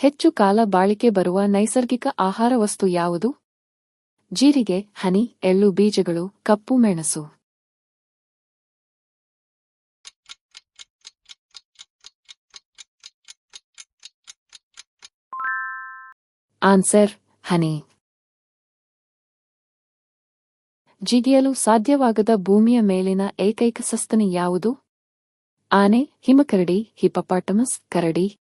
ಹೆಚ್ಚು ಕಾಲ ಬಾಳಿಕೆ ಬರುವ ನೈಸರ್ಗಿಕ ಆಹಾರ ವಸ್ತು ಯಾವುದು? ಜೀರಿಗೆ, ಹನಿ, ಎಳ್ಳು ಬೀಜಗಳು, ಕಪ್ಪು ಮೆಣಸು. ಆನ್ಸರ್ ಹನಿ. ಜಿಗಿಯಲು ಸಾಧ್ಯವಾಗದ ಭೂಮಿಯ ಮೇಲಿನ ಏಕೈಕ ಸಸ್ತನಿ ಯಾವುದು? ಆನೆ, ಹಿಮಕರಡಿ, ಹಿಪಪಾಟಮಸ್, ಕರಡಿ.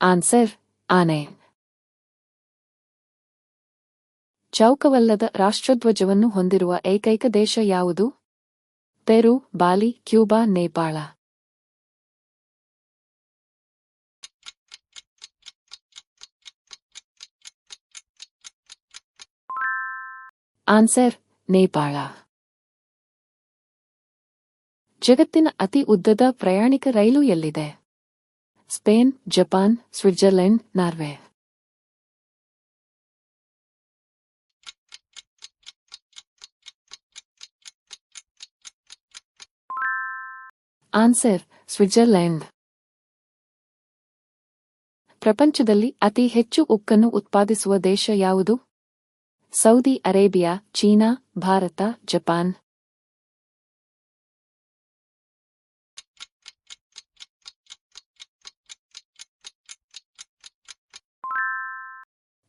ಆನ್ಸರ್ ಆನೆ. ಚೌಕವಲ್ಲದ ರಾಷ್ಟ್ರಧ್ವಜವನ್ನು ಹೊಂದಿರುವ ಏಕೈಕ ದೇಶ ಯಾವುದು? Peru, Bali, Cuba, Nepal. Answer Nepal. ಜಗತ್ತಿನ ಅತಿ ಉದ್ದದ ಪ್ರಯಾಣಿಕ ರೈಲು ಎಲ್ಲಿದೆ? Spain, Japan, Switzerland, Norway. Answer Switzerland. ಪ್ರಪಂಚದಲ್ಲಿ ಅತಿ ಹೆಚ್ಚು ಉಕ್ಕನ್ನು ಉತ್ಪಾದಿಸುವ ದೇಶ ಯಾವುದು? Saudi Arabia, China, Bharat, Japan.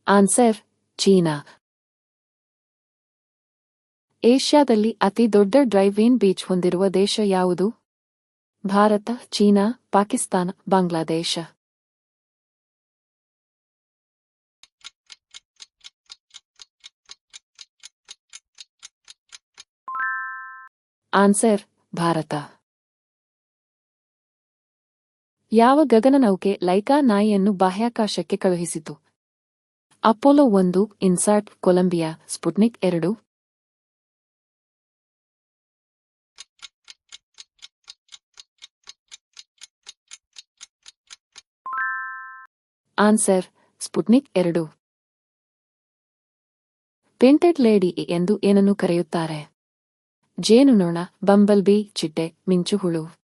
Answer China. ಏಷ್ಯಾದಲ್ಲಿ ಅತಿ ದೊಡ್ಡ ಡ್ರೈವ್-ಇನ್ ಬೀಚ್ ಹೊಂದಿರುವ ದೇಶ ಯಾವುದು? ಭಾರತ, ಚೀನಾ, ಪಾಕಿಸ್ತಾನ, ಬಾಂಗ್ಲಾದೇಶ. ಆನ್ಸರ್ ಭಾರತ. ಯಾವ ಗಗನನೌಕೆ ಲೈಕಾ ನಾಯಿಯನ್ನು ಬಾಹ್ಯಾಕಾಶಕ್ಕೆ ಕಳುಹಿಸಿತು? Apollo 1, INSAT, Columbia, Sputnik 2. Answer Sputnik 2. Painted lady ಎಂದು ಏನನ್ನು ಕರೆಯುತ್ತಾರೆ? ಜೇನುನೊಣ, ಬಂಬಲ್ಬಿ, ಚಿಟ್ಟೆ, ಮಿಂಚುಹುಳು.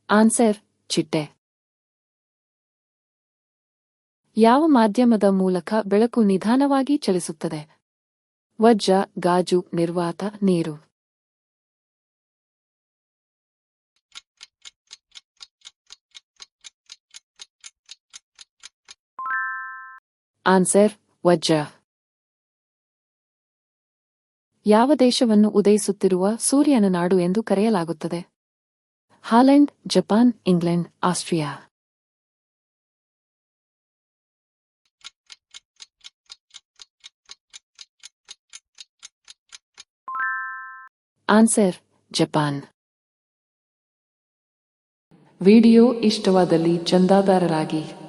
ಆನ್ಸರ್ ಚಿಟ್ಟೆ. ಯಾವ ಮಾಧ್ಯಮದ ಮೂಲಕ ಬೆಳಕು ನಿಧಾನವಾಗಿ ಚಲಿಸುತ್ತದೆ? ವಜ್ರ, ಗಾಜು, ನಿರ್ವಾತ, ನೀರು. ಆನ್ಸರ್ ವಜ್ರ. ಯಾವ ದೇಶವನ್ನು ಉದಯಿಸುತ್ತಿರುವ ಸೂರ್ಯನ ನಾಡು ಎಂದು ಕರೆಯಲಾಗುತ್ತದೆ? Holland, Japan, England, Austria. Answer Japan. Video ಇಷ್ಟವಾದಲ್ಲಿ ಚಂದಾದಾರರಾಗಿ.